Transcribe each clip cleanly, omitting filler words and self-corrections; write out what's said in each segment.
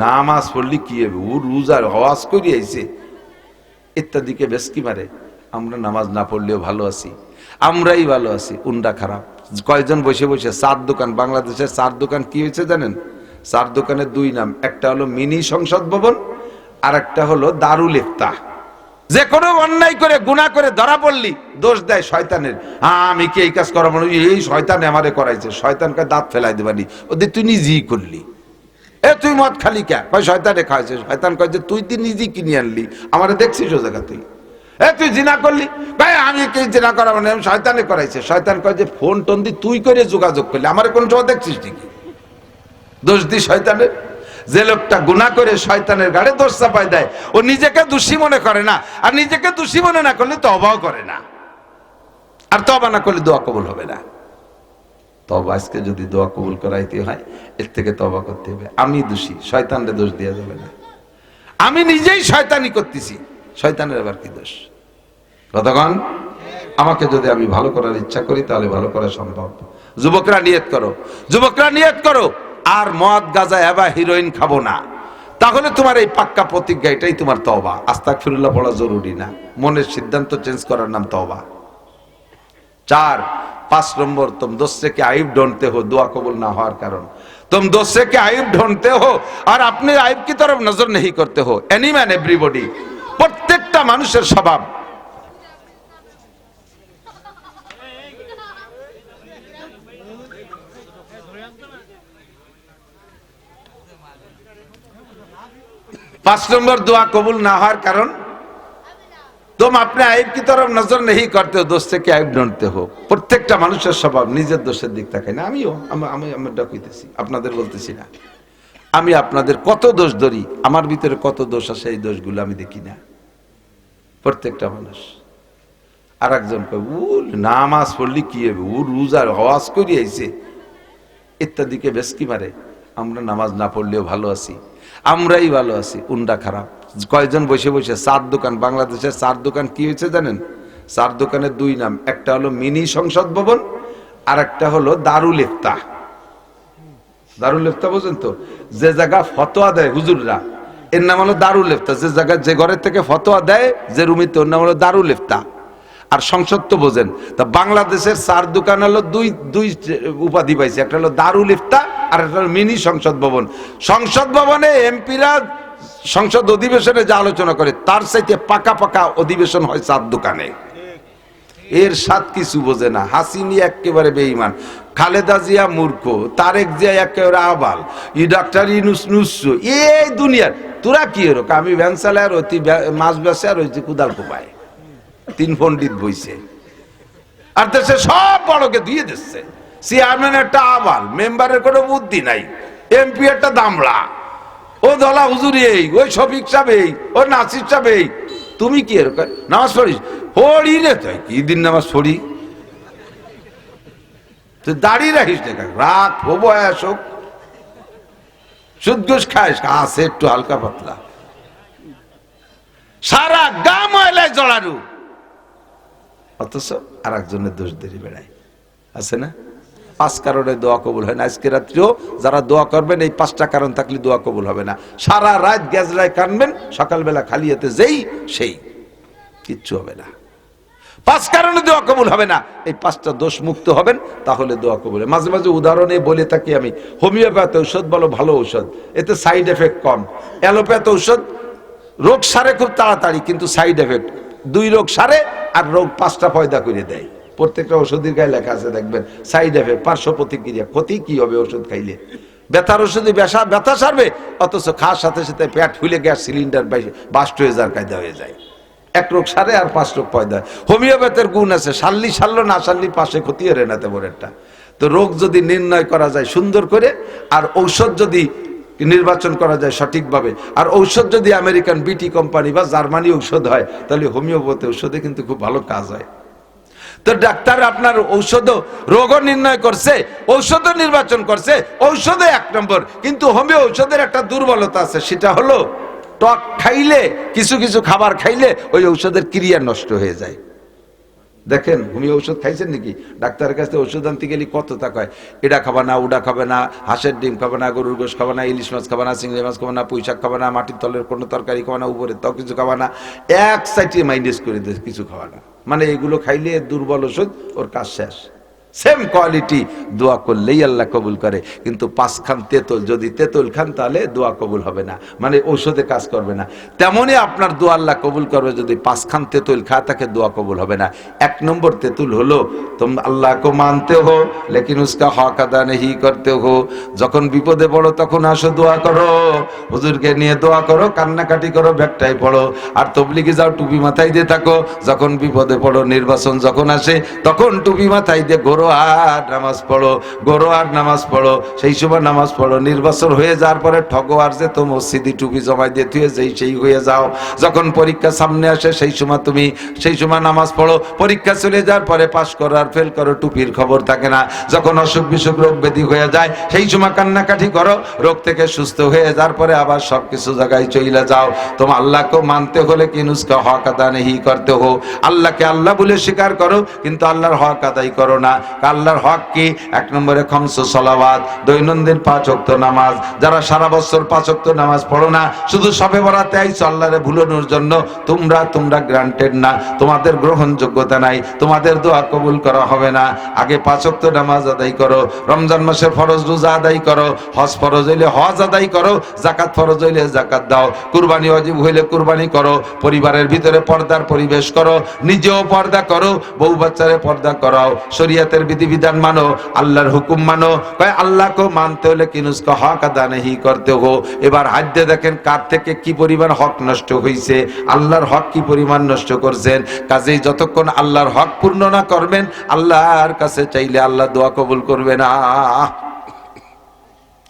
নামাজ পড়লি কি হবে, ও রোজার হওয়াজ করে আইছে ইত্যাদিকে বেশকি মারে। আমরা নামাজ না পড়লেও ভালো আছি, আমরাই ভালো আছি, উন্ডা খারাপ। কয়েকজন বসে বসে চার দোকান, বাংলাদেশের চার দোকান কি হয়েছে জানেন? চার দোকানের দুই নাম, একটা হলো মিনি সংসদ ভবন আর একটা হলো দারুল ইফতাহ। যে কোনো অন্যায় করে গুনাহ করে ধরা পড়লি দোষ দেয় শয়তানের। আমি কি এই কাজ করাবো না, এই শয়তান আমারে করাইছে। শয়তানকে দাঁত ফেলাই দেবানি, ওদের তুই নিজেই করলি। তুই মদ খালি কে, কয় শয়তানে খাইছে। শয়তান কয় যে তুই নিজেই কিনে আনলি, আমারে দেখছিস ও জায়গা তুই। তুই জিনা করলি, ভাই আমি কি জিনা করাবো না, শয়তানে করাইছে। শয়তান কয় যে ফোন টোন দি তুই করে যোগাযোগ করলি, আমারে কোন সময় দেখছিস ঠিকই, দোষ দি শয়তানের। যে লোকটা গুনাহ করে শয়তানের গাড়ে দোষ চাপাই দেয়, ও নিজেকে দোষী মনে করে না, আর নিজেকে দোষী মনে না করলে তওবাও করে না, আর তওবা না করলে দোয়া কবুল হবে না। তওবা আজকে যদি দোয়া কবুল করাইতে হয়, এর থেকে তওবা করতে হবে। আমি দোষী, শয়তানরে দোষ দেওয়া যাবে না। আমি নিজেই শয়তানি করতেছি, শয়তানের আবার কি দোষ? কতক্ষণ আমাকে যদি আমি ভালো করার ইচ্ছা করি তাহলে ভালো করা সম্ভব। যুবকরা নিয়ত করো, যুবকরা নিয়ত করো, আর মদ গাঁজা এবা হিরোইন খাবো না। তাহলে তোমার এই পাক্কা প্রতিজ্ঞা, এটাই তোমার তওবা। আস্তাগফিরুল্লাহ পড়া জরুরি না, মনের সিদ্ধান্ত চেঞ্জ করার নাম তওবা। 5 নম্বর, तुम दूसरे के आइब ढूंढते हो दुआ कबूल ना होने कारण। तुम दूसरे के आइब ढूंढते हो और अपने आइब की तरफ नजर नहीं करते हो। एनी मैन एवरीबॉडी, प्रत्येकटा मानुषेर स्वभाव। पांच नंबर दुआ कबूल ना होने कारण तुम अपने आइब की तरफ नजर नहीं करते हो, दोस्त के आइब ढूंढते हो। प्रत्येकटा मानुषेर स्वभाव निजेर दोषेर दिक ताकाय ना। आमिও আমরা কইতেছি, আপনাদের বলতেছি না। আমি আপনাদের কত দোষ ধরি, আমার ভিতরে কত দোষ আছে, এই দোষগুলো আমি দেখি না। প্রত্যেকটা মানুষ। আরেকজন কয় ও নামাজ পড়লি কি হবে, ও রোজার হওয়াজ করে আইছে ইত্যাদিকে বেশকি মারে। আমরা নামাজ না পড়লেও ভালো আছি, আমরাই ভালো আছি, উন্ডা খারাপ। কয়েকজন বসে বসে চার দোকান, বাংলাদেশের চার দোকান কি হয়েছে জানেন? চার দোকানের দুই নাম, একটা হলো মিনি সংসদ ভবন আর একটা হলো দারুল ইফতাহ। দারুল ইফতাহ বোঝেন তো? যে জায়গা ফতোয়া দেয় হুজুররা, এর নাম হলো দারুল ইফতাহ। যে জায়গা, যে ঘরের থেকে ফতোয়া দেয়, যে রুমিতে, ওর নাম হলো দারুল ইফতাহ। আর সংসদ তো বোঝেন। তা বাংলাদেশের চার দোকান হলো দুই উপাধি পাইছে, একটা হলো দারুল ইফতাহ আর একটা হলো মিনি সংসদ ভবন। সংসদ ভবনে এমপিরা সংসদ অধিবেশনে যা আলোচনা করে তার চাইতে পাকা পাকা অধিবেশন হয় চার দোকানে। এর সাথ কিছু বোঝে না। হাসিনি একেবারে বেঈমান, খালেদা জিয়া মূর্খ, তারেক জিয়া একেবারে আবাল, ডাক্তার ইউনূস নুসু। এই দুনিয়ার তোরা কি এরক? আমি ভ্যান চালাই আর ওই মাছ বেচে আর ওই যে কুদাল কোপায়, 3 পণ্ডিত বইছে। আর দেশে সব বড়কে দিয়ে দিচ্ছে। চেয়ারম্যান একটা আবাল, মেম্বারের কোনো বুদ্ধি নাই, এমপি একটা দামড়া, ও দলা হুজুরি এই, ওই শফিক সাহেব এই, ও নাসির সাহেব এই। তুমি কি এরকম নামাজ পড়িস? পড়ি রে, তুই কি দিন নামাজ পড়ি? তুই দাঁড়িয়ে রাখিস না, রাত হবো আসুক, সুদ ঘুষ খাইস, আছে একটু হালকা পাতলা, সারা গা ময়লায় জড়ানো, অথচ আর একজনের দোষ দেরি বেড়ায়। আছে না? 5 কারণে দোয়া কবুল হয় না। আজকে রাত্রেও যারা দোয়া করবেন, এই 5টা কারণ থাকলে দোয়া কবুল হবে না। সারা রাত গ্যাজরায় কানবেন, সকালবেলা খালি হাতে যেই সেই, কিচ্ছু হবে না। 5 কারণে দোয়া কবুল হবে না। এই 5টা দোষ মুক্ত হবেন, তাহলে দোয়া কবুল হয়। মাঝে মাঝে উদাহরণে বলে থাকি আমি, হোমিওপ্যাথি ঔষধ বলো ভালো ঔষধ, এতে সাইড এফেক্ট কম। অ্যালোপ্যাথি ঔষধ রোগ সারে খুব তাড়াতাড়ি, কিন্তু সাইড এফেক্ট 2 রোগ সারে আর রোগ 5টা পয়দা করে দেয়। প্রত্যেকটা ওষুধের গায়ে লেখা আছে, দেখবেন সাইড এফেক্ট, পার্শ্ব প্রতিক্রিয়া। ক্ষতি কি হবে ওষুধ খাইলে? ব্যথার ওষুধে ব্যথা সারবে, অথচ খাওয়ার সাথে সাথে পেট ফুলে গ্যাস সিলিন্ডার বাস্ট হয়ে যাওয়ার কায়দা হয়ে যায়। 1 রোগ সারে আর 5 রোগ পয়দা। হোমিওপ্যাথের গুণ আছে, সারলো না সারলি পাশে ক্ষতি হয়ে না তেমন একটা। তো রোগ যদি নির্ণয় করা যায় সুন্দর করে, আর ঔষধ যদি নির্বাচন করা যায় সঠিকভাবে, আর ঔষধ যদি আমেরিকান বিটি কোম্পানি বা জার্মানি ঔষধ হয়, তাহলে হোমিওপ্যাথি ঔষধে কিন্তু খুব ভালো কাজ হয়। তো ডাক্তার আপনার ঔষধও রোগও নির্ণয় করছে, ঔষধও নির্বাচন করছে, ঔষধে 1 নম্বর। কিন্তু হোমিও ঔষধের একটা দুর্বলতা আছে, সেটা হলো টক খাইলে, কিছু কিছু খাবার খাইলে ওই ঔষধের ক্রিয়া নষ্ট হয়ে যায়। দেখেন হোমিও ওষুধ খাইছেন নাকি? ডাক্তারের কাছে ওষুধ আনতে গেলে কত টাকা হয়, এটা খাবে না, ওটা খাবে না, হাঁসের ডিম খাবে না, গরুর গোশ খাবে না, ইলিশ মাছ খাবে না, চিংড়ি মাছ খাবে না, পুঁই শাক খাবে না, মাটির তলের কোনো তরকারি খাবে না, উপরে তাও কিছু খাবে না, এক সাইডে মাইনাস করে দিয়ে কিছু খাবে না। মানে এগুলো খাইলে দুর্বল ওষুধ, ওর কাজ শেষ। সেম কোয়ালিটি, দোয়া করলেই আল্লাহ কবুল করে। কিন্তু 5 খান তেঁতুল, যদি তেঁতুল খান তাহলে দোয়া কবুল হবে না, মানে ঔষধে কাজ করবে না। তেমনই আপনার দোয়া আল্লাহ কবুল করবে যদি 5 খান তেঁতুল খায়, তাকে দোয়া কবুল হবে না। 1 নম্বর তেঁতুল হলো তুম আল্লাহ কো মানতে হো লেকিন উসকা হক আদা নেহি করতে হো। যখন বিপদে পড়ো তখন আসো দোয়া করো, হুজুরকে নিয়ে দোয়া করো, কান্নাকাটি করো, ব্যাগটাই পড়ো, আর তবলিগে যাও, টুপি মাথায় দিয়ে থাকো। যখন বিপদে পড়ো, নির্বাচন যখন আসে, তখন টুপি মাথায় দিয়ে গরোয়ার নামাজ পড়ো, গরোয়ার নামাজ পড়ো, সেই সময় নামাজ পড়ো। নির্বাচন হয়ে যাওয়ার পরে ঠগোয়ার যে তো মসজিদি টুপি জমাই দিয়ে তুই সেই হয়ে যাও। যখন পরীক্ষা সামনে আসে সেই সময় নামাজ পড়ো। পরীক্ষা চলে যাওয়ার পরে পাশ করো আর ফেল করো, টুপির খবর থাকে না। যখন অসুখ বিসুখ রোগ ব্যাধি হয়ে যায় সেই সময় কান্নাকাটি করো, রোগ থেকে সুস্থ হয়ে যাওয়ার পরে আবার সবকিছু জায়গায় চলে যাও। তোমার আল্লাহকে মানতে হলে কি নুসকা হক আদা নেহি করতে হো। আল্লাহকে আল্লাহ বলে স্বীকার করো, কিন্তু আল্লাহর হক আদায় করো না। আল্লাহর হক কি? 1 নম্বরে খামসু সালাওয়াত, দৈনন্দিন 5 ওয়াক্ত নামাজ। যারা সারা বছর 5 ওয়াক্ত নামাজ পড়ো না, শুধু সবে বরাতে আইছো আল্লাহরে ভুলানোর জন্য, তোমরা গ্রান্টেড না, তোমাদের গ্রহণযোগ্যতা নাই, তোমাদের দোয়া কবুল করা হবে না। আগে 5 ওয়াক্ত নামাজ আদায় করো, রমজান মাসের ফরজ রোজা আদায় করো, হজ ফরজ হইলে হজ আদায় করো, যাকাত ফরজ হইলে যাকাত দাও, কুরবানি ওয়াজিব হইলে কুরবানি করো, পরিবারের ভিতরে পর্দার পরিবেশ করো, নিজেও পর্দা করো, বউ বাচ্চারে পর্দা করাও, শরীয়তের বিধিবিধান মানো, আল্লাহর হুকুম মানো। কয় আল্লাহকে মানতে হলে কি নুসকা হক আদা নেহি করতে হো। এবার হাত দিয়ে দেখেন কার থেকে কি পরিমাণ হক নষ্ট হয়েছে, আল্লাহর হক কি পরিমাণ নষ্ট করছেন। কাজেই যতক্ষণ আল্লাহর হক পূর্ণ না করবেন, আল্লাহর কাছে চাইলে আল্লাহ দোয়া কবুল করবে না।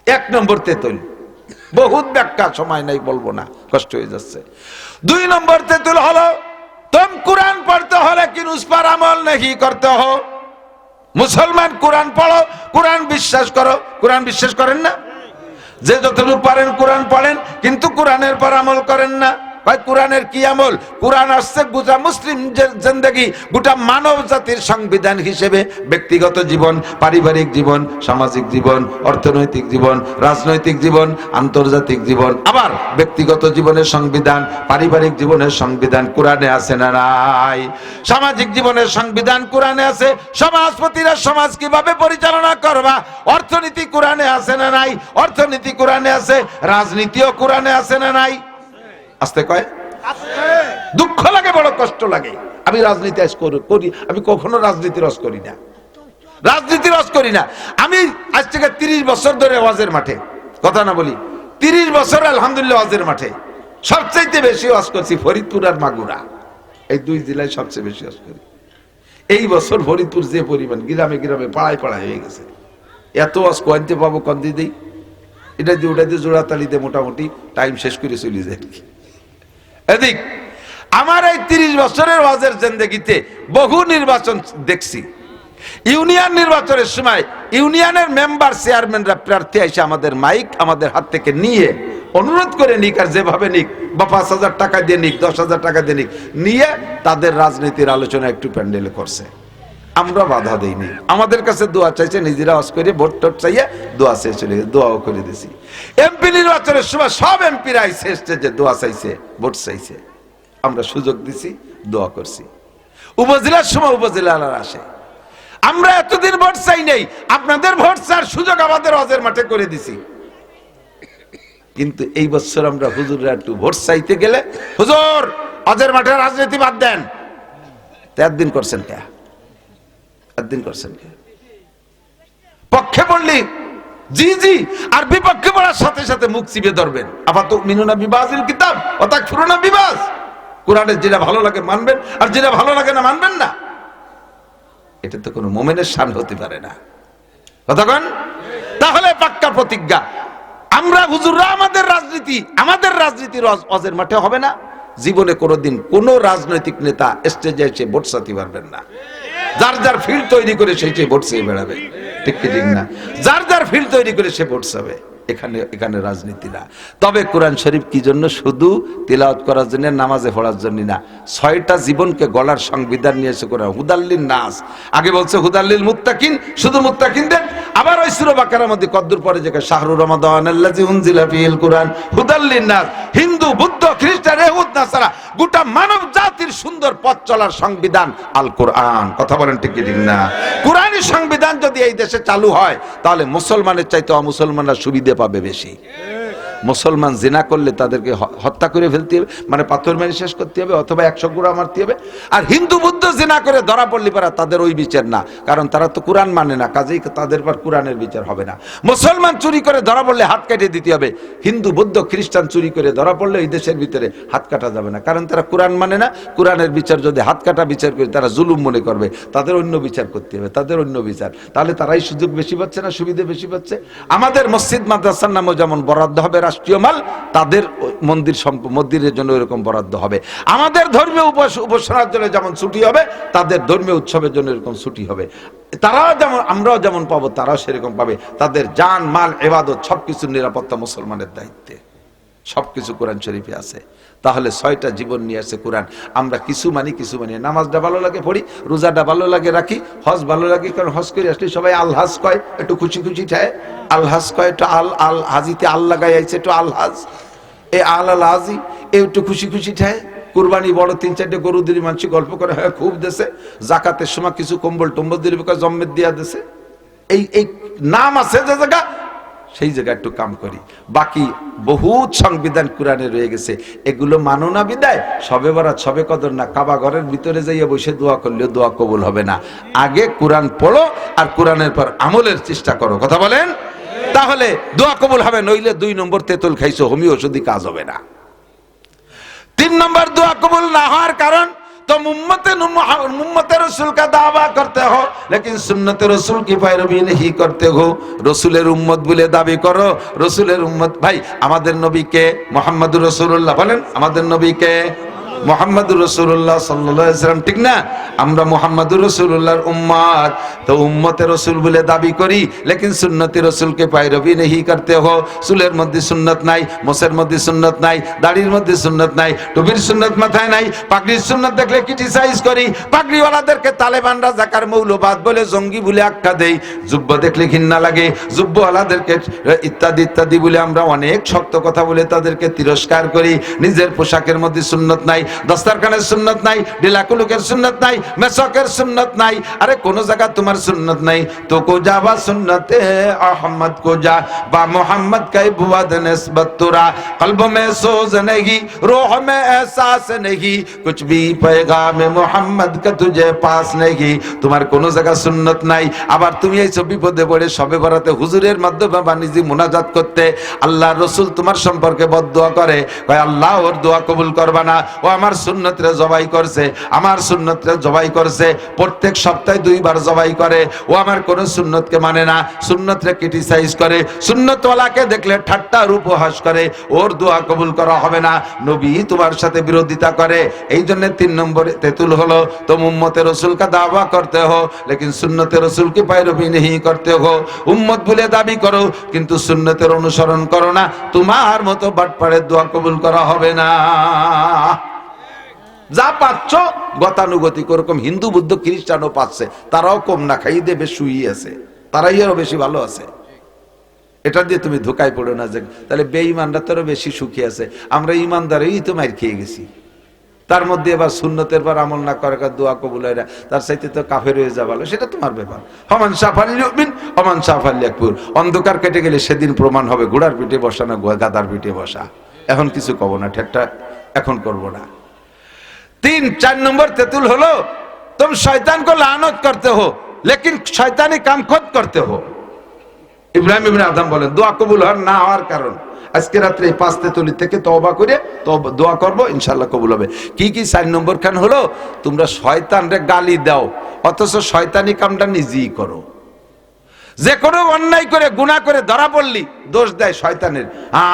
1 নম্বর তেঁতুল, বহুত ব্যাখ্যা, সময় নাই, বলবো না, কষ্ট হয়ে যাচ্ছে। 2 নম্বর তেঁতুল হলো তুম কুরআন পড়তে হলে কি উস पर আমল नहीं করতে হো। মুসলমান কোরআন পড়ো, কোরআন বিশ্বাস করো। কোরআন বিশ্বাস করেন না? যে যতটুকু পারেন কোরআন পড়েন, কিন্তু কোরআনের পর আমল করেন না। ভাই কোরআনের কি আমল? কোরআন আসছে গোটা মুসলিম জিন্দেগি, গোটা মানব জাতির সংবিধান হিসেবে ব্যক্তিগত জীবন, পারিবারিক জীবন, সামাজিক জীবন, অর্থনৈতিক জীবন, রাজনৈতিক জীবন, আন্তর্জাতিক জীবন, আবার ব্যক্তিগত জীবনের সংবিধান, পারিবারিক জীবনের সংবিধান কোরআনে আছে না নাই? সামাজিক জীবনের সংবিধান কোরআনে আছে, সমাজপতিরা সমাজ কিভাবে পরিচালনা করবা, অর্থনীতি কোরআনে আছে না নাই? অর্থনীতি কোরআনে আছে, রাজনীতিও কোরআনে আছে না নাই? আসতে কয় দুঃখ লাগে, বড় কষ্ট লাগে। আমি রাজনীতি করি, আমি কখনো রাজনীতি রস করি না, রাজনীতি রস করি না। আমি আজ থেকে 30 বছর ধরে ওয়াজের মাঠে, কথা না বলি, 30 বছর আলহামদুলিল্লাহ ওয়াজের মাঠে। সবচাইতে বেশি ওয়াজ করছি ফরিদপুর আর মাগুরা, এই 2 জেলায় সবচেয়ে বেশি ওয়াজ করি। এই বছর ফরিদপুর যে পরিমাণ, গ্রামে গ্রামে পাড়ায় পাড়ায় হয়ে গেছে। এত ওয়াজ কইতে পাবো, কন্দি দেই, এটা দিয়ে ওটা দিয়ে জোড়া তালিতে মোটামুটি টাইম শেষ করে চলে যায়। এদিক আমার এই 30 বছরের ওয়াজের জিন্দেগিতে বহু নির্বাচন দেখছি। ইউনিয়ন নির্বাচনের সময় ইউনিয়নের মেম্বার চেয়ারম্যানরা প্রার্থী এসে আমাদের মাইক আমাদের হাত থেকে নিয়ে অনুরোধ করে নিক, আর যেভাবে নিক, বা 5,000 টাকা দিয়ে নিক, 10,000 টাকা দিয়ে নিক, নিয়ে তাদের রাজনীতির আলোচনা একটু প্যান্ডেলে করছে। আমরা বাধা দেইনি, আমাদের কাছে দোয়া চাইছে, নিজেরা ওয়াজ করে ভোট টোট চাইয়ে দোয়া চেয়ে চলে গেছে, দোয়াও করে দিছি। এমপি নির্বাচনের সময় সব এমপিরা আইসে এসছে যে দোয়া চাইছে, ভোট চাইছে, আমরা সুযোগ দিছি, দোয়া করছি। উপজেলার সময় উপজেলার আসে, আমরা এতদিন ভোট চাই নেই, আপনাদের ভোট চার সুযোগ আমাদের ওয়াজের মাঠে করে দিছি। কিন্তু এই বছর আমরা হুজুররা একটু ভোট চাইতে গেলে, হুজুর ওয়াজের মাঠে রাজনীতি বাদ দেন, একদিন করছেন কে? একদিন করছেন কে? পক্ষে পড়লি জি জি, আর বিপক্ষে পড়ার সাথে সাথে মুখ চিপে ধরবেন। আবার তো মিনুনা বিবাজিল কিতাব অর্থাৎ ফুরুনা বিবাজ, কোরআনের যেটা ভালো লাগে মানবেন, আর যেটা ভালো লাগে না মানবেন না। এটা তো কোনো মুমিনের শান হতে পারে না, কতক্ষণ? তাহলে পাক্কা প্রতিজ্ঞা, আমরা হুজুররা আমাদের রাজনীতির ওয়াজের মাঠে হবে না। জীবনে কোনোদিন কোন রাজনৈতিক নেতা স্টেজে এসে ভোট চাইতে পারবেন না। যার যার ফিল্ড তৈরি করে সেই ভোট চেয়ে বেড়াবে, ঠিক কি ঠিক না? যার যার ফিল্ড তৈরি করে সে ভোট চাবে। এখানে রাজনীতি না। তবে কোরআন শরীফ কি জন্য? শুধু তিলাওয়াত করার জন্য, নামাজে পড়ার জন্য না। 6টা জীবনকে গলার সংবিধান নিয়েছে কোরআন। হুদাল্লিন নাস, আগে বলছে হুদাল্লিল মুত্তাকিন, শুধু মুত্তাকিনদের। আবার ওই সূরা বাকারার মধ্যে কদ্দুর পরে যে শাহরুর রমাদান আল্লাযী উনজিলা ফিহিল কুরআন হুদাল্লিন নাস, হিন্দু, বৌদ্ধ, খ্রিস্টান, ইহুদ, নাসারা গোটা মানব জাতির সুন্দর পথ চলার সংবিধান আল কোরআন। কথা বলেন ঠিক কি ঠিক না? কোরআনী সংবিধান যদি এই দেশে চালু হয় তাহলে মুসলমানের চাইতে অমুসলমানরা সুবিধা পাবে বেশি। মুসলমান জিনা করলে তাদেরকে হত্যা করে ফেলতে হবে, মানে পাথর মেরে শেষ করতে হবে, অথবা 100 গুড়া মারতে হবে। আর হিন্দু বুদ্ধ জিনা করে ধরা পড়লে পারা তাদের ওই বিচার না, কারণ তারা তো কোরআন মানে না, কাজেই তাদের পর কোরআনের বিচার হবে না। মুসলমান চুরি করে ধরা পড়লে হাত কেটে দিতে হবে। হিন্দু বৌদ্ধ খ্রিস্টান চুরি করে ধরা পড়লে এই দেশের ভিতরে হাত কাটা যাবে না, কারণ তারা কোরআন মানে না। কোরআনের বিচার যদি হাত কাটা বিচার করে তারা জুলুম মনে করবে, তাদের অন্য বিচার করতে হবে, তাদের অন্য বিচার। তাহলে তারাই সুযোগ বেশি পাচ্ছে না, সুবিধা বেশি পাচ্ছে। আমাদের মসজিদ মাদ্রাসার নামও যেমন বরাদ্দ হবে রাষ্ট্রীয় মাল, তাদের মন্দিরের জন্য এরকম বরাদ্দ হবে। আমাদের ধর্মীয় উপাসনার জন্য যেমন ছুটি হবে, তাদের ধর্মীয় উৎসবের জন্য এরকম ছুটি হবে। তারাও যেমন, আমরাও যেমন পাবো, তারাও সেরকম পাবে। তাদের জান মাল ইবাদত সবকিছুর নিরাপত্তা মুসলমানের দায়িত্বে। সবকিছু কোরআন শরীফে আছে। তাহলে 6টা জীবন নিয়ে আসে কোরআন। আমরা কিছু মানি, কিছু মানি। নামাজটা ভালো লাগে পড়ি, রোজাটা ভালো লাগে রাখি, হজ ভালো লাগে, কারণ হজ করে আসলে সবাই আলহাজ কয়, একটু খুশি খুশি ঠায় আলহাজ কয়, একটু আল হাজিতে আল লাগাই আইছে, একটু আলহাজ, এ আল হাজি একটু খুশি খুশি ঠায়। কুরবানি বড় 3-4টে গরু দিলি মানুষ গল্প করে, হ্যাঁ খুব দেশে। জাকাতের সময় কিছু কম্বল টম্বল দিলি, জম্মের দিয়া দেশে। এই নাম আছে যে জায়গা, সেই জায়গায় একটু কাম করি। বাকি বহুত সংবিধান কোরআনে রয়ে গেছে, এগুলো মানো না বিদায় সবে বরাত সবে কদর না, কাবা ঘরের ভিতরে যাইয়া বসে দোয়া করলেও দোয়া কবুল হবে না। আগে কোরআন পড়ো আর কোরআনের পর আমলের চেষ্টা করো। কথা বলেন? তাহলে দোয়া কবুল হবে, নইলে 2 নম্বর তেঁতুল খাইছো, হোমিও ওষুধি কাজ হবে না। 3 নম্বর দোয়া কবুল না হওয়ার কারণ, तो उम्मत रसूल का दावा करते हो लेकिन सुन्नत रसूल की पैरवी नहीं करते हो। रसूलेर उम्मत बोले दाबी करो, रसूलेर उम्मत। भाई आमादेर नबी के मुहम्मद रसूलुल्लाह बोलेन, आमादेर नबी के मुहम्मदुर रसूलुल्लाह सल्लल्लाहु अलैहि वसल्लम, ठीक ना? আমরা মুহাম্মদুর রাসূলুল্লাহর উম্মত, তো উম্মতে রাসূল বলে দাবি করি, লেকিন সুন্নতে রাসূলকে पैरवी नहीं करते हो। চুলের মধ্যে সুন্নাত নাই, মোছের মধ্যে সুন্নাত নাই, দাড়ির মধ্যে সুন্নাত নাই, টুপির সুন্নাত মাথায় নাই, পাগড়ির সুন্নাত দেখলে ক্রিটিসাইজ করি, পাগড়িওয়ালাদেরকে তালেবানরা জাকার মৌলবাদ বলে, জঙ্গি বলে আখ্যা দেই, জুব্বা দেখলে ঘৃণা লাগে, জুব্বাওয়ালাদেরকে ইত্যাদি ইত্যাদি বলে আমরা অনেক শক্ত কথা বলে তাদেরকে তিরস্কার করি। নিজের পোশাকের মধ্যে সুন্নাত নাই, দস্তারখানের সুন্নাত নাই, ডিলাকুলুকের সুন্নাত নাই, মেসকের সুন্নাত নাই। আরে কোন জায়গা তোমার সুন্নাত নাই তো কো যাবা সুন্নতে আহমদ কো যা বা মোহাম্মদ কা বুয়াদ নিসবত তোরা কলব মে সোজ नहीं रूह में एहसास नहीं कुछ भी पैगाम मोहम्मद का तुझे पास नहीं। তোমার কোন জায়গা সুন্নাত নাই। আবার তুমি এই বিপদে পড়ে সবে বরাতে হুজুরের মাধ্যমে বানিজি মুনাজাত করতে, আল্লাহর রাসূল তোমার সম্পর্কে বদদুয়া করে, কয় আল্লাহ ওর দোয়া কবুল করবা না, ও আমার সুন্নতরে জবাই করছে, আমার সুন্নতরে জবাই করছে, প্রত্যেক সপ্তাহে 2 বার জবাই করে, ও আমার কোন সুন্নতকে মানে না, সুন্নতরে ক্রিটিসাইজ করে, সুন্নতওয়ালাকে দেখলে ঠাট্টা আর উপহাস করে, ওর দোয়া কবুল করা হবে না। নবী তোমার সাথে বিরোধিতা করে, এই জন্য 3 নম্বরে তেতুল হলো, তুম উম্মতে রাসূল কা দাওয়া করতে হো লেকিন সুন্নতে রাসূল কি पैरवी नहीं करते हो। উম্মত বলে দাবি করো কিন্তু সুন্নতের অনুসরণ করো না, তোমার মতো বাটপাড়ের দোয়া কবুল করা হবে না। যা পাচ্ছ গতানুগতিক, ওরকম হিন্দু বুদ্ধ খ্রিস্টানও পাচ্ছে, তারাও কম না খাই দেবে শুই আছে, তারাই আরো বেশি ভালো আছে। এটা দিয়ে তুমি ধোকায় পড়ো না যে তাহলে বেঈমানরা তারও বেশি সুখী আছে, আমরা ইমানদারই তো মার খেয়ে গেছি। তার মধ্যে এবার সুন্নতের পর আমল না করে দোয়া কবুল হয় না, তার চাইতে তো কাফের হয়ে যা ভালো, সেটা তোমার ব্যাপার। হমান শাফাল ইউমিন ওমান শাফাল ইয়াকফুর। অন্ধকার কেটে গেলে সেদিন প্রমাণ হবে ঘোড়ার পিঠে বসা না গাদার পিঠে বসা। এখন কিছু কব না, ঠেটটা এখন করব না। 4 নম্বর তেতুল হলো तुम शैतान को लानत करते हो लेकिन शैतानी काम खुद करते हो। ইব্রাহিম ইবনে আদম বলেন দোয়া কবুল হওয়ার না হওয়ার কারণ, আজকে রাত্রে 5 তেতুলি থেকে তওবা করে দোয়া করব, ইনশাআল্লাহ কবুল হবে। কি কি 4 নম্বর খান হলো তোমরা শয়তানরে গালি দাও অথচ শয়তানি কামটা নিজেই করো। যে কোনো অন্যায় করে গুনাহ করে ধরা পড়লি দোষ দেয় শয়তানের,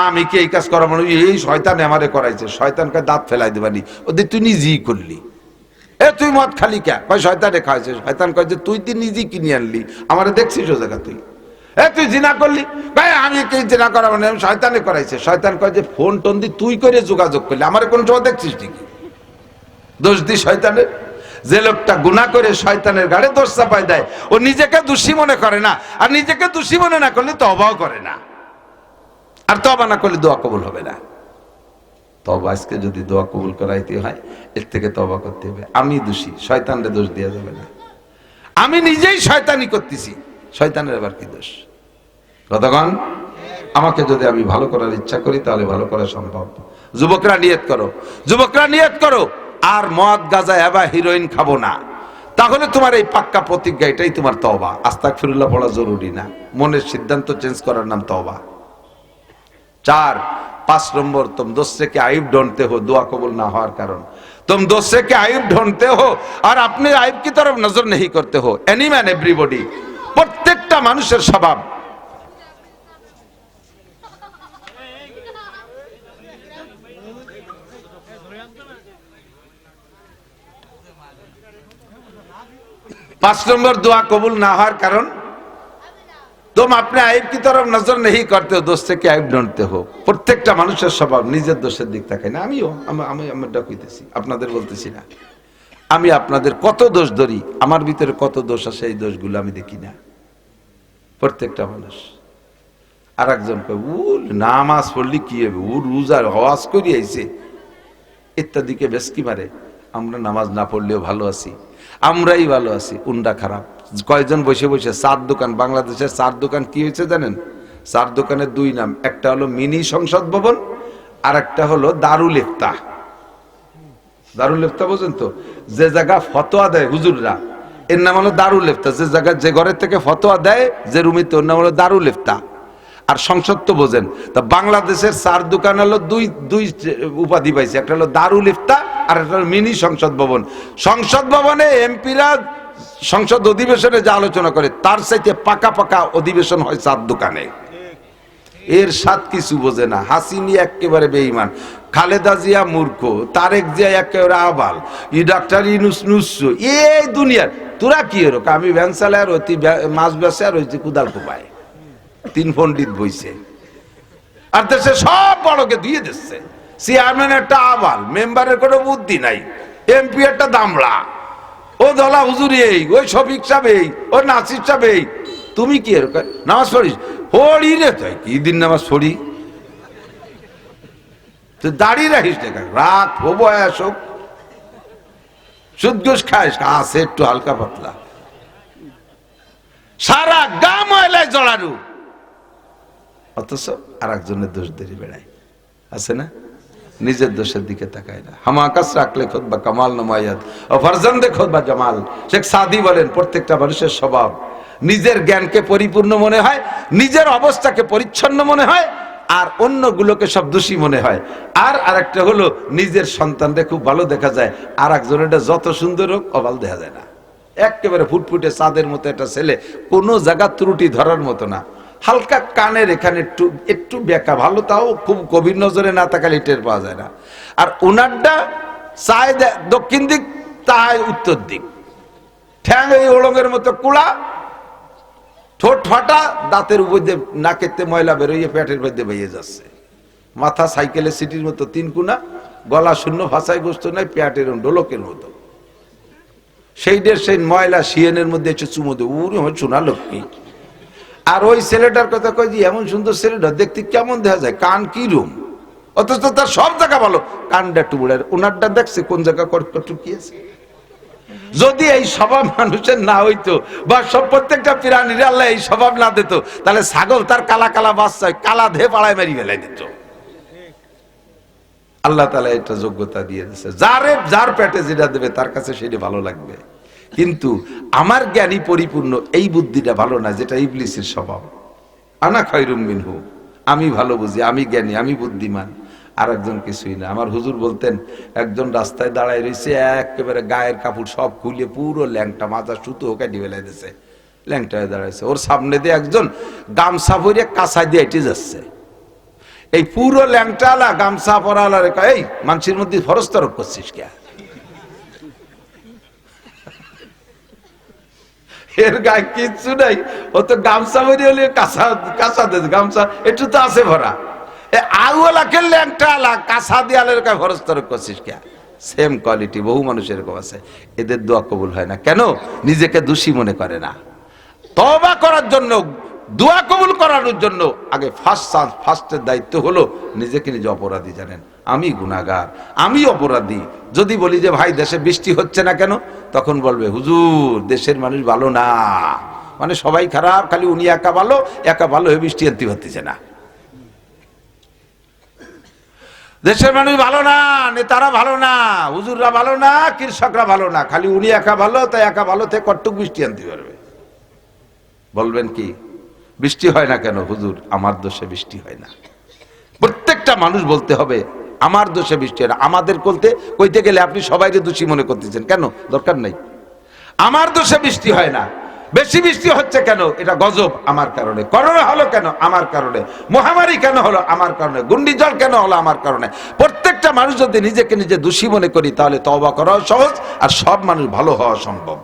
আমি কি এই কাজ করাবো, এই শয়তানে আমারে করাইছে, শয়তানকে দাঁত ফেলাই দেবানি, ওদের তুই নিজেই করলি। এ তুই মদ খালি কে, কয় শয়তানে খাইছে, শয়তান কয় যে তুই নিজেই কিনে আনলি, আমারে দেখছিস ও জায়গা তুই। তুই জিনা করলি, ভাই আমি কি জিনা করা মানে শয়তানে করাইছে। শয়তান কয় যে ফোন টোন দি তুই করে যোগাযোগ করলি, আমার কোন সময় দেখছিস নাকি? দোষ দি শয়তানের। যে লোকটা গুনাহ করে শয়তানের গাড়ে দোষ চাপাই দেয়, ও নিজেকে দোষী মনে করে না, আর নিজেকে দোষী মনে না করলে তওবাও করে না, আর তওবা না করলে দোয়া কবুল হবে না। তওবা আজকে যদি দোয়া কবুল করাইতে হয়, এর থেকে তওবা করতে হবে। আমি দোষী, শয়তানরে দোষ দেওয়া যাবে না। আমি নিজেই শয়তানি করতেছি, শয়তানের আবার কি দোষ? কতক্ষণ আমাকে যদি আমি ভালো করার ইচ্ছা করি তাহলে ভালো করা সম্ভব। যুবকরা নিয়ত করো, যুবকরা নিয়ত করো, আর মদ গাঁজা এবা হিরোইন খাবো না। তাহলে তোমার এই পাক্কা প্রতিজ্ঞা, এটাই তোমার তওবা। আস্তাগফিরুল্লাহ পড়া জরুরি না, মনের সিদ্ধান্ত চেঞ্জ করার নাম তওবা। 5 নম্বর, तुम दूसरे के आइब ढूंढते हो दुआ कबूल ना होने कारण। तुम दूसरे के आइब ढूंढते हो और अपने आइब की तरफ नजर नहीं करते हो। एनी मैन एवरीबॉडी, प्रत्येकटा मानुषेर स्वभाव। पांच नंबर दुआ कबूल ना होने कारण तुम अपने आइब की तरफ नजर नहीं करते हो, दोस्त के आइब ढूंढते हो। प्रत्येकटा मानुषेर स्वभाव निजेर दोषेर दिक ताकाय ना। आमिও আমারটা কইতেছি, আপনাদের বলতেছি না। আমি আপনাদের কত দোষ ধরি, আমার ভিতরে কত দোষ আছে, এই দোষগুলো আমি দেখি না। প্রত্যেকটা মানুষ। আরেকজন কয় ও নামাজ পড়লি কি হবে, ও রোজার হওয়াজ করি আইছে ইত্যাদিকে বেশকি মারে। আমরা নামাজ না পড়লেও ভালো আছি, আমরাই ভালো আছি, উন্ডা খারাপ। কয়েকজন বসে বসে চার দোকান, বাংলাদেশের চার দোকান কি হয়েছে জানেন? চার দোকানের 2 নাম, একটা হলো মিনি সংসদ ভবন, আর একটা হলো দারুল ইফতা। দারুল ইফতা বোঝেন তো? যে জায়গা ফতোয়া দেয় হুজুররা, এর নাম হলো দারুল ইফতা। যে জায়গা, যে ঘরের থেকে ফতোয়া দেয়, যে রুমিতে, ওর নাম হলো দারুল ইফতা। আর সংসদ তো বোঝেন। তা বাংলাদেশের চার দোকান হলো দুই উপাধি পাইছে, একটা হলো দারুল ইফতা আর একটা হলো মিনি সংসদ ভবন। সংসদ ভবনে এমপিরা সংসদ অধিবেশনে যা আলোচনা করে, তার চাইতে পাকা পাকা অধিবেশন হয় চার দোকানে। এর সাথ কিছু বোঝে না। হাসিনি একেবারে বেঈমান, খালেদা জিয়া মূর্খ, তারেক জিয়া একেবারে আবাল, ডাক্তার ইউনূস নুসু। এই দুনিয়ার তোরা কি এরক? আমি ভ্যান চালাই আর ওই মাছ বেচে আর ওই কুদাল কোপায়, 3 পণ্ডিত বইছে। আর দেশে সব বড়কে দিয়ে দিচ্ছে। চেয়ারম্যান একটা আবাল, মেম্বারের কোনো বুদ্ধি নাই, এমপি একটা দামড়া, ও দলা হুজুরি এই, ওই শফিক সাহেব এই, ওই নাসির সাহেব এই। তুমি কি এরকম নামাজ পড়িস? পড়ি রে, তুই কি দিন নামাজ পড়ি? তুই দাঁড়িয়ে রাখিস না, রাত হবো আসুক, সুদ ঘুষ খাইস, আছে একটু হালকা পাতলা, সারা গা ময়লায় জড়ানো, অথচ আর একজনের দোষ ধরে বেড়ায়। আছে না? নিজের দোষের দিকে তাকায় না। হামাকাস রাখলে খোদ বা কামাল নমায়াত ও ফারজান্দে খোদ বা জামাল। শেখ সাদি বলেন, প্রত্যেকটা মানুষের স্বভাব নিজের জ্ঞানকে পরিপূর্ণ মনে হয়, নিজের অবস্থাকে পরিচ্ছন্ন মনে হয়, আর অন্যগুলোকে সব দোষী মনে হয়। আর আরেকটা হলো নিজের সন্তানকে খুব ভালো দেখা যায়, আর একজনের যত সুন্দর হোক অভাল দেখা যায় না। একেবারে ফুটফুটে চাঁদের মতো একটা ছেলে, কোনো জায়গা ত্রুটি ধরার মতো না। হালকা কানের এখানে একটু একটু বেঁকা, ভালো, তাও খুব গভীর নজরে না তাকালে টের পাওয়া যায় না। আর ওনারটা চায় দক্ষিণ দিক, তাই উত্তর দিক, ঠ্যাং এই ওড়ঙের মতো কুড়া, ঠোঁট ফাটা, দাঁতের উপর দিয়ে নাকেতে ময়লা বেরোইয়ে পেটের মধ্যে বেরিয়ে যাচ্ছে, মাথা সাইকেলের সিটির মতো 3 কোনা, গলা শূন্য, ভাষায় গোস্ত নাই, পেটের ডোলকের মতো। সেই ময়লা শিয়েনের মধ্যে একটু চুমো দেব, উনি শোনা লক্ষ্মী। আর ওই ছেলেটার কথা কয় যে এমন সুন্দর ছেলেটা দেখতে কেমন দেখা যায়, কান কি রুম, অথচ তার সব জায়গা ভালো, কানটা টুবুড়ার, ওনারটা দেখছে কোন জায়গা কটকটু কি আছে। যদি এই স্বভাব মানুষের না হইতো, বা সব প্রত্যেকটা প্রাণীর আল্লাহ এই স্বভাব না দিত, তাহলে ছাগল তার কালা কালা বাচ্চায় কালা ধে পাড়ায় মারি ফেলাই দিত। আল্লাহ তাআলা এটা যোগ্যতা দিয়ে দিয়েছে, যার পেটে যেটা দেবে তার কাছে সেটা ভালো লাগবে। কিন্তু আমার জ্ঞানী পরিপূর্ণ এই বুদ্ধিটা ভালো না, যেটা ইবলিসের স্বভাব। আনা খায়রুম মিনহু, আমি ভালো বুঝি, আমি জ্ঞানী, আমি বুদ্ধিমান, আর একজন কিছুই না। আমার হুজুর বলতেন, একজন রাস্তায় দাঁড়ায় রয়েছে, একেবারে গায়ের কাপড় সব খুলে পুরো ল্যাংটা, মাথা সুতো কাটি ফেলাই দিয়েছে, ল্যাংটায় দাঁড়াইছে। ওর সামনে দিয়ে একজন গামছা পরে কাঁচা দিয়ে এটে যাচ্ছে। এই পুরো ল্যাংটালা গামছা পরালা রেখা, এই মানুষের মধ্যে ফরজ তরক করছিস কে? এর গায়ে কিচ্ছু নাই, ও তো গামছা বেরি হলে কাঁচা কাঁচা দে গামছা একটু তো আছে ভরা, আউলাকে ল্যাংটা আলা কাঁচা দিয়ালের গায়ে খরচ তোর করছিস কে? সেম কোয়ালিটি বহু মানুষ এরকম আছে, এদের দোয়া কবুল হয় না কেন? নিজেকে দোষী মনে করে না। তওবা করার জন্য, দোয়া কবুল করানোর জন্য আগে ফার্স্টের দায়িত্ব হলো নিজেকে নিজে অপরাধী জানেন, আমি গুনাহগার, আমি অপরাধী। যদি বলি যে ভাই দেশে বৃষ্টি হচ্ছে না কেন, তখন বলবে হুজুর দেশের মানুষ ভালো না, মানে সবাই খারাপ, খালি উনি একা ভালো হয়ে বৃষ্টি আনতে পারতেছে না। দেশের মানুষ ভালো না, নেতারা ভালো না, হুজুররা ভালো না, কৃষকরা ভালো না, খালি উনি একা ভালো, তাই একা ভালো থেকে কটুক বৃষ্টি আনতে পারবে। বলবেন কি বৃষ্টি হয় না কেন? হুজুর আমার দোষে বৃষ্টি হয় না। প্রত্যেকটা মানুষ বলতে হবে আমার দোষে বৃষ্টি হয় না। আমাদের কইতে গেলে আপনি সবাইকে দোষী মনে করতেছেন কেন? দরকার নাই। আমার দোষে বৃষ্টি হয় না। বেশি বৃষ্টি হচ্ছে কেন? এটা গজব আমার কারণে। করোনা হলো কেন? আমার কারণে। মহামারী কেন হলো? আমার কারণে। ঘূর্ণিঝড় কেন হলো? আমার কারণে। প্রত্যেকটা মানুষ যদি নিজেকে নিজে দোষী মনে করি তাহলে তওবা করাও সহজ আর সব মানুষ ভালো হওয়া সম্ভব।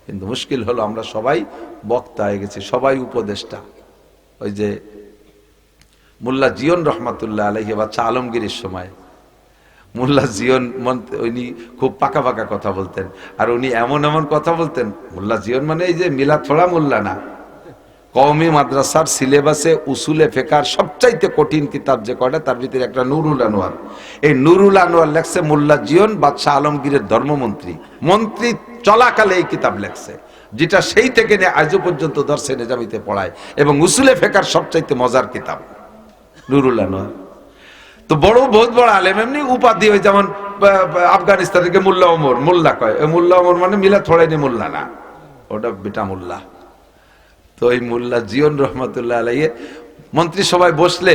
কিন্তু মুশকিল হলো আমরা সবাই বক্তা হয়ে গেছি, সবাই উপদেষ্টা। ওই যে মোল্লা জিয়ন রহমাতুল্লাহ আলাইহি বাচ্চা আলমগীরের সময় মোল্লা জিয়ন উনি খুব পাকা পাকা কথা বলতেন, আর উনি এমন এমন কথা বলতেন। মোল্লা জিয়ন মানে এই যে মিলাদ ছড়া মোল্লা না, কওমি মাদ্রাসার সিলেবাসে উসুলে ফিকহের সবচাইতে কঠিন কিতাব যে কয়টা তার ভিতরে একটা নুরুল আনোয়ার। এই নুরুল আনোয়ার লেখছে মোল্লা জিয়ন বাদশাহ আলমগীরের মন্ত্রী চলাকালে এই কিতাব লেখছে, যেটা সেই থেকে নিয়ে আজও পর্যন্ত দর্শে নিজামিতে পড়ায় এবং উসুলে ফিকহের সবচাইতে মজার কিতাব নুরুল আনোয়ার। তো বহুত বড় আলেম, এমনি উপাধি ওই যেমন আফগানিস্তান থেকে মোল্লা ওমর, মোল্লা কয়, মোল্লা ওমর মানে মিলা থোড়াইনি মোল্লা না, ওটা বেটা মোল্লা। তো এই মোল্লা জিয়ন রহমতুল্লাহ আলাইহি মন্ত্রী সবাই বসলে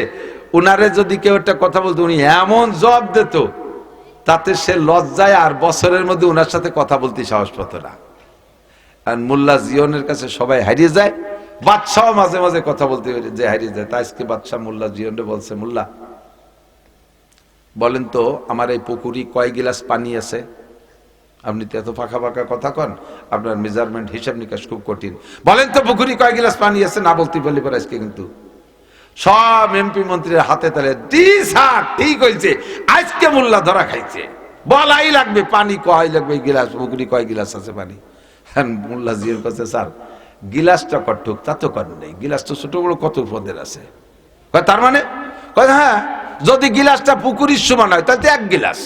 উনারে যদি কেউ একটা কথা বলতো উনি এমন জবাব দিত তাতে সে লজ্জায় আর বছরের মধ্যে উনার সাথে কথা বলতে সাহস পেত না। আর মোল্লা জিয়নের কাছে সবাই হারিয়ে যায়, বাদশাহ মাঝে মাঝে কথা বলতে যে হারিয়ে যায়। তাই আজকে বাদশাহ মোল্লা জিয়নরে বলছে, মোল্লা বলেন তো আমার এই পুকুরি কয় গিলাস পানি আছে? আপনি তো এত ফাঁকা ফাঁকা কথা কন, আপনার মেজারমেন্ট হিসাব নিকাশ খুব কঠিন, বলেন তো পুকুরি কয় গিলাস পানি আছে? না বলতে পারলে পরে আজকে কিন্তু সব এমপি মন্ত্রীর হাতে তালে ঠিক হয়েছে, আজকে মোল্লা ধরা খাইছে, বলাই লাগবে পানি কয় লাগবে, গিলাস পুকুরি কয় গিলাস আছে পানি? হ্যাঁ, মোল্লা জিয়র কাছে স্যার গিলাসটা কটুক তা তো কর নেই, গিলাস তো ছোট বড় কত পদের আছে। তার মানে হ্যাঁ, যদি গিলাসটা পুকুরির সমান হয় তাহলে এক গিলাস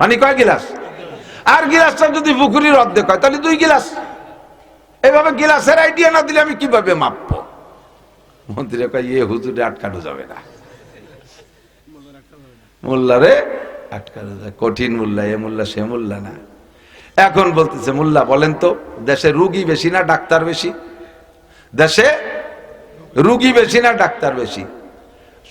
পানি কয় গিলাস, আর গিলাসটা যদি পুকুরির অর্ধেক হয় তাহলে 2 গিলাস। এভাবে গিলাসের আইডিয়া না দিলে আমি কিভাবে মাপবো? মন্ত্রী কয় ইয়ে হুজুরে আটকানো যাবে না, মোল্লারে আটকানো যায়, কঠিন মোল্লা, এ মোল্লা সে মোল্লা না। এখন বলতেছে মোল্লা বলেন তো দেশে রুগী বেশি না ডাক্তার বেশি? দেশে রুগী বেশি না ডাক্তার বেশি?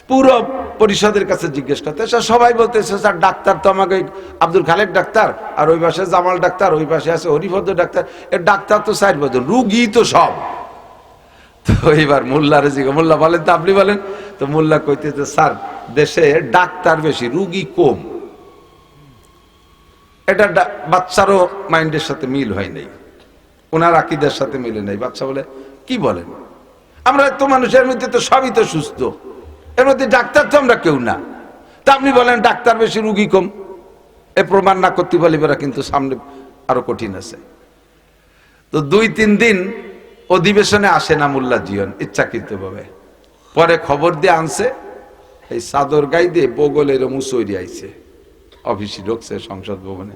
পুরো পরিষদের কাছে জিজ্ঞেস করতে সবাই বলতেছে স্যার ডাক্তার তো আমাকে আব্দুল খালেক ডাক্তার, আর ওই পাশে জামাল ডাক্তার, ওই পাশে আছে হরিভদ্র ডাক্তার, এর ডাক্তার তো 4 বছর, রুগী তো সব। তো এবার মোল্লারে জিজ্ঞেস, মোল্লা বলেন তো আপনি বলেন তো। মোল্লা কইতেছে স্যার দেশে ডাক্তার বেশি রুগী কম। এটা বাচ্চারও মাইন্ডের সাথে মিল হয় নাই, ওনার আকীদার সাথে মিলে নাই। বাচ্চা বলে কি বলেন, আমরা তো মানুষের মধ্যে তো সবই তো সুস্থ, এর মধ্যে ডাক্তার তো আমরা কেউ না, তা আপনি বলেন ডাক্তার বেশি রুগী কম? এ প্রমাণ না করতে পারলে কিন্তু সামনে আরো কঠিন আছে। তো 2-3 দিন অধিবেশনে আসে না মোল্লা জিয়ন ইচ্ছাকৃত ভাবে, পরে খবর দিয়ে আনছে এই চাদর গাই দিয়ে বগলের মুসৈরি আইছে, অফিসে ঢুকছে সংসদ ভবনে।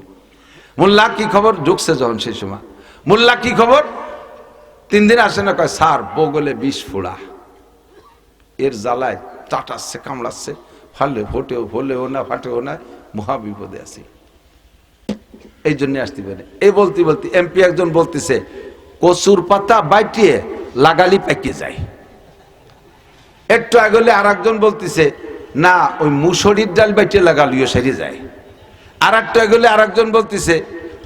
মোল্লা কি খবর? ঢুকছে যখন সেই সময়, মোল্লা কি খবর? 3 দিন আসে না, কয় স্যার বগলে 20 ফোড়া, এর জ্বালায় টাটাচ্ছে কামড়াচ্ছে, ফলেও না ফাটেও না, মহা বিপদে আছি, এই জন্য আসতে পারে। এই বলতে বলতে এমপি একজন বলতেছে কচুর পাতা বাইটিয়ে লাগালি পেকে যায়। একটু আগলে আর একজন বলতেছে না ওই মুসুরির ডাল বাইটিয়ে লাগালিও সেরে যায়। আর একটু আগলে আর একজন বলতেছে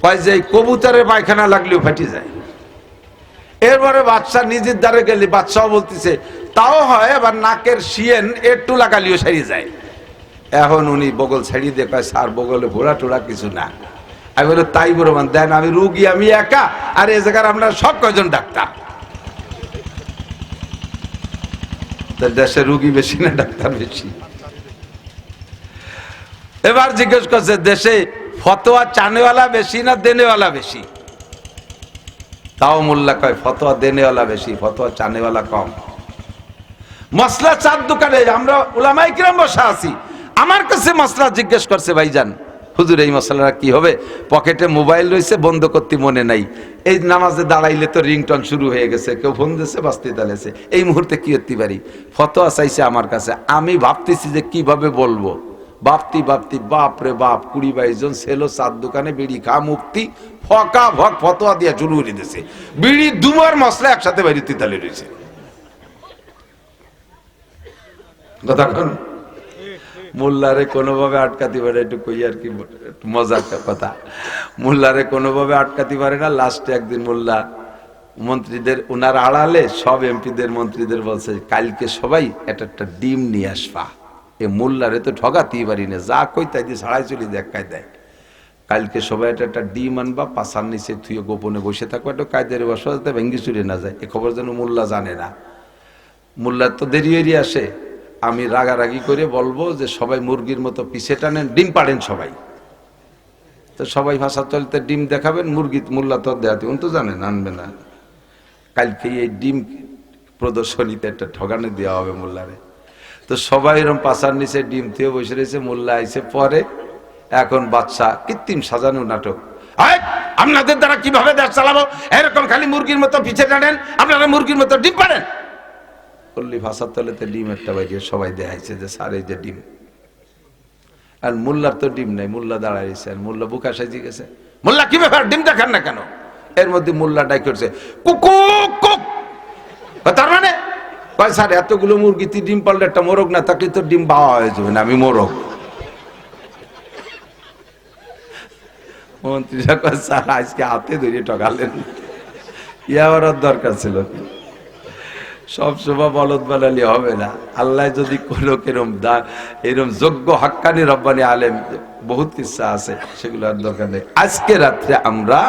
কয় যে কবুতরের পায়খানা লাগলেও ফাটে যায়। এরপরে বাদশা নিজের দ্বারে গেলে বাদশাহ বলতেছে তাও হয়, আবার নাকের শিয়েন একটু লাগালিও সেরে যায়। এখন উনি বগল ছেড়ে দিয়ে কয় স্যার বগলে ভোড়া টোড়া কিছু না, আমি বলি তাই প্রমাণ দেন, আমি রুগী আমি একা, আর এ জায়গার আমরা সব কয়জন ডাক্তার। দেশে রুগী বেশি না ডাক্তার বেশি? এবার জিজ্ঞেস করছে দেশে ফতোয়া চানেওয়ালা বেশি না দেনেওয়ালা বেশি? তাও মোল্লা কয় ফতোয়া দেনেওয়ালা বেশি, ফতোয়া চানেওয়ালা কম। মশলা চার দোকানে আমরা উলামায়ে কিরাম বসা আছি, আমার কাছে মশলা জিজ্ঞেস করছে, ভাইজান হুজুর এই মশলাটা কি হবে? পকেটে মোবাইল রয়েছে, বন্ধ করতে মনে নাই, এই নামাজে দাঁড়াইলে তো রিংটন শুরু হয়ে গেছে, কেউ ফোন দিয়েছে বাঁচতে দাঁড়িয়েছে, এই মুহূর্তে কি করতে পারি? ফতোয়া চাইছে আমার কাছে, আমি ভাবতেছি যে কিভাবে বলবো। বাপতি বাপতি বাপ রে বাপ, 20-22 জন ছেলে চার দোকানে বিড়ি খা মুক্তি ফকা ভক ফতোয়া দিয়া শুরু করে দিয়েছে, বিড়ি দুমার মশলা একসাথে বাইরে তালে রয়েছে। কতক্ষণ মোল্লারে কোনোভাবে আটকাতে পারে, একটু কই আর কি মজার কথা, মোল্লারে কোনোভাবে আটকাতে পারে না। লাস্টে একদিন মোল্লা মন্ত্রীদের ওনার আড়ালে সব এমপিদের মন্ত্রীদের বলছে কালকে সবাই একটা ডিম নিয়ে আসবা। এ মোল্লারে তো ঠগাতেই পারি না, যা কই তাই দিয়ে ছাড়াই চলি দেখায় দেয়। কালকে সবাই একটা ডিম আনবা, পাশার নিচে থুয়ে গোপনে বসে থাকবো, একটা কায়দারে বসা যাতে ভেঙ্গি চুরে না যায়, এ খবর যেন মোল্লা জানে না। মোল্লার তো দেরি এড়িয়ে আসে, আমি রাগারাগি করে বলবো যে সবাই মুরগির মতো পিছে টানেন, ডিম পাড়েন সবাই। তো সবাই ভাষা চলতে ডিম দেখাবেন, মুরগি মোল্লা তো দেখাতে উনি তো জানেন আনবে না। কালকে এই ডিম প্রদর্শনীতে একটা ঠগানো দেওয়া হবে মোল্লারে। তো সবাই এরকম পাশার নিচে ডিম থেকে বসে রয়েছে, মোল্লা আইসে পরে। এখন বাদশা কৃত্রিম সাজানো নাটক, আপনাদের দ্বারা কিভাবে দেশ চালাবো, এরকম খালি মুরগির মতো পিছে টানেন, আপনারা মুরগির মতো ডিম পাড়েন। বললি ভাষার তলেতে ডিম একটা বাইরে সবাই দেখাইছে যে স্যার এই যে ডিম, আর মোল্লার তো ডিম নাই, মোল্লা দাঁড়াইছে, আর মোল্লা বুকা সাজি গেছে, মোল্লা কি ব্যাপার ডিম দেখান না কেন? এর মধ্যে মোল্লা ডাক করছে কুকুক কুক, তার মানে কয় স্যার এতগুলো মুরগিতে ডিম পারলে একটা মোরগ না থাকলে তো ডিম বাওয়া হয়ে যাবে না, আমি মোরগ। মন্ত্রীরা কয় স্যার আজকে হাতে ধরে ঠকালেন, ইয়ার দরকার ছিল। সব সময় বলদ বানালি হবে না, আল্লাহ যদি কোনো এরকম যোগ্য হাক্কানি রব্বানি আলেম বহুত কিচ্ছা আছে, সেগুলো আর দরকার নেই। আজকে রাত্রে আমরা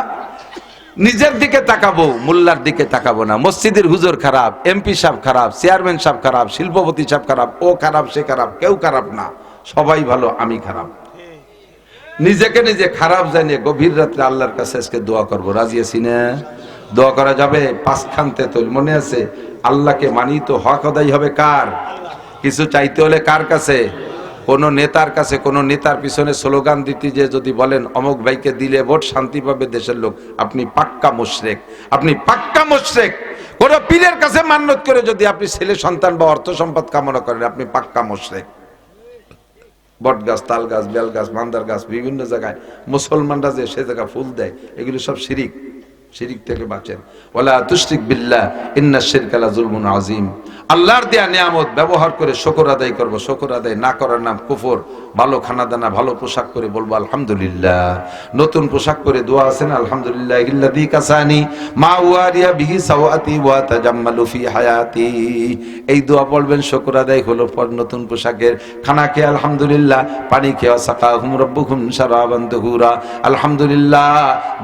নিজের দিকে তাকাবো, মোল্লার দিকে তাকাবো না। মসজিদের হুজুর খারাপ, এমপি সাহেব খারাপ, চেয়ারম্যান সাহেব খারাপ, শিল্পপতি সাহেব খারাপ, ও খারাপ সে খারাপ, কেউ খারাপ না, সবাই ভালো, আমি খারাপ। নিজেকে নিজে খারাপ জানিয়ে গভীর রাত্রে আল্লাহর কাছে আজকে দোয়া করবো, রাজি আছি না? দোয়া করা যাবে। পাঁচখান্তে তো মনে আছে, আল্লাহকে মানি তো হক আদায় হবে কার? কিছু চাইতে হলে কার কাছে? কোন নেতার কাছে। কোন নেতার পিছনে স্লোগান দিতে যে যদি বলেন অমুক ভাইকে দিলে ভোট শান্তি পাবে দেশের লোক, আপনি পাক্কা মুশরিক, আপনি পাক্কা মুশরিক। কোন পীরের কাছে মান্যত করে যদি আপনি ছেলে সন্তান বা অর্থ সম্পদ কামনা করেন, আপনি পাক্কা মুশরিক। বট গাছ, তাল গাছ, বেল গাছ, মান্দার গাছ, বিভিন্ন জায়গায় মুসলমানরা যে সে জায়গা ফুল দেয়, এগুলো সব শিরিক। শিরিক থেকে বাঁচেন। ওয়ালা তুশরিক বিল্লাহ ইন্নাশ শিরকা লাযুলমুন আযীম। আল্লাহর দেয়া নিয়ামত ব্যবহার করে শুকর আদায় করব, শুকর আদায় না করার নাম কুফর। ভালো খানা দানা, ভালো পোশাক করে বলবো আলহামদুলিল্লাহ। নতুন পোশাক করে দোয়া আছেন আলহামদুলিল্লাহিল্লাযী কাসানি মা ওয়ারিয়া বিহি সাওয়াতি ওয়া তাজাম্মালু ফি হায়াতি। এই দোয়া পড়বেন, শুকর আদায় হলো পর নতুন পোশাকের। খানা খেয়ে আলহামদুলিল্লাহ, পানি খেয়ে সাকাহুম রাব্বুকুম শারাবান তাহুরা। আলহামদুলিল্লাহ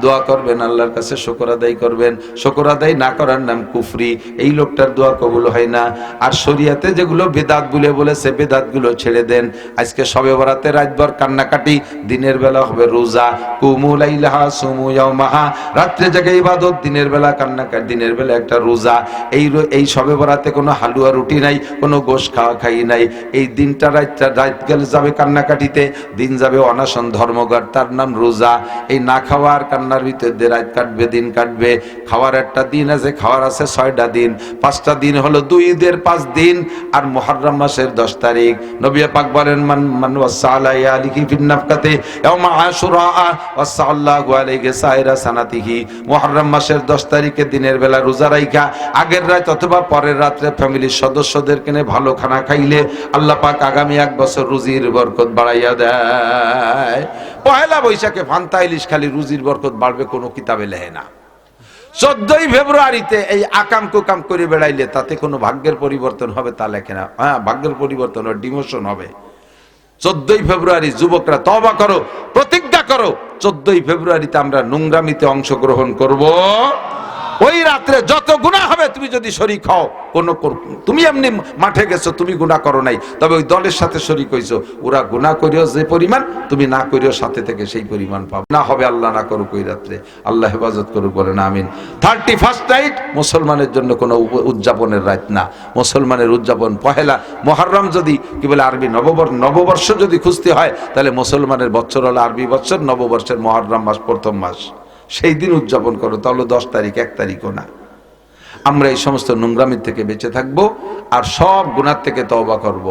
দোয়া করবেন, আল্লাহর কাছে শুকর আদায় করবেন। শুকর আদায় না করার নাম কুফরি। এই লোকটার দোয়া কবুল হয় না। আর শরীয়তে যেগুলো বেদাত বলে বলেছে, বেদাত গুলো ছেড়ে দেন। আজকে শবে বরাতে রাতভর কান্নাকাটি, দিনের বেলা হবে রোজা। কুমু লাইলাহা সুমু ইয়াওমাহা, রাত্রে জেগে ইবাদত, দিনের বেলা কান্নাকাটি, দিনের বেলা একটা রোজা। এই শবে বরাতে কোনো হালুয়া রুটি নাই, কোনো গোশ খাওয়া খাই নাই। এই দিনটা রাত গেলে যাবে কান্নাকাটিতে, দিন যাবে অনাশন ধর্মঘট, তার নাম রোজা। এই না খাওয়ার কান্নার ভিতরে রাত কাটবে, দিন কাটবে। খাওয়ার একটা দিন আছে, খাওয়ার আছে 6টা দিন। 5টা দিন হলো 2 ঈদের 5 দিন আর মুহররম মাসের 10 তারিখ। নবী পাক বলেন মান ওয়াসালা আলাইহি ফিন নাফকাতে ইয়াউম আশুরা ওয়াসাল্লাহু আলাইহি সাইরা সানাতিহি। মুহররম মাসের 10 তারিখে দিনের বেলা রোজা রাখা, আগের রাত অথবা পরের রাতে ফ্যামিলির সদস্যদেরকে নিয়ে ভালো খানা খাইলে আল্লাহ পাক আগামী 1 বছর রুজির বরকত বাড়াইয়া দেয়। পহেলা বৈশাখে ফান্তা ইলিশ খালি রুজির বরকত বাড়বে কোনো কিতাবে লেখে না। 14ই ফেব্রুয়ারিতে এই আকাম কুকাম করে বেড়াইলে তাতে কোনো ভাগ্যের পরিবর্তন হবে তা লেখে না। হ্যাঁ, ভাগ্যের পরিবর্তন হবে, ডিমোশন হবে। 14ই ফেব্রুয়ারি যুবকরা তওবা করো, প্রতিজ্ঞা করো 14ই ফেব্রুয়ারিতে আমরা নোংরামিতে অংশগ্রহণ করব। ওই রাত্রে যত গুনাহ হবে তুমি যদি শরীক হও, তুমি এমনি মাঠে গেছো, তুমি গুনাহ করো নাই, তবে ওই দলের সাথে শরীক হইছো, ওরা গুনাহ করিও যে পরিমাণ, তুমি না করিও সাথে থেকে সেই পরিমাণ পাবে না। হবে আল্লাহ না করুক ওই রাত্রে, আল্লাহ হেফাজত করুক, বলেন আমিন। 31st নাইট মুসলমানের জন্য কোনো উদযাপনের রাত না। মুসলমানের উদযাপন পহেলা মুহররম, যদি কি বলে আরবি নববর্ষ যদি খুঁজতে হয়, তাহলে মুসলমানের বছর হলো আরবি বছর, নববর্ষের মুহররম মাস প্রথম মাস, সেই দিন উদযাপন করো, তাহলে 10 তারিখ 1 তারিখও না। আমরা এই সমস্ত নোংরামি থেকে বেঁচে থাকব আর সব গুনাহ থেকে তওবা করব।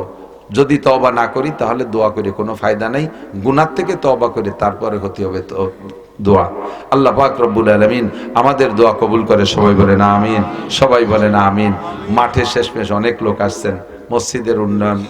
যদি তওবা না করি তাহলে দোয়া করে কোনো ফায়দা নাই, গুনাহ থেকে তওবা করে তারপরে হতে হবে তো দোয়া। আল্লাহ পাক রব্বুল আলামিন আমাদের দোয়া কবুল করে, সবাই বলেন আমিন, সবাই বলেন আমিন। মাঠে শেষমেশ অনেক লোক আসছেন, মসজিদের উন্নয়ন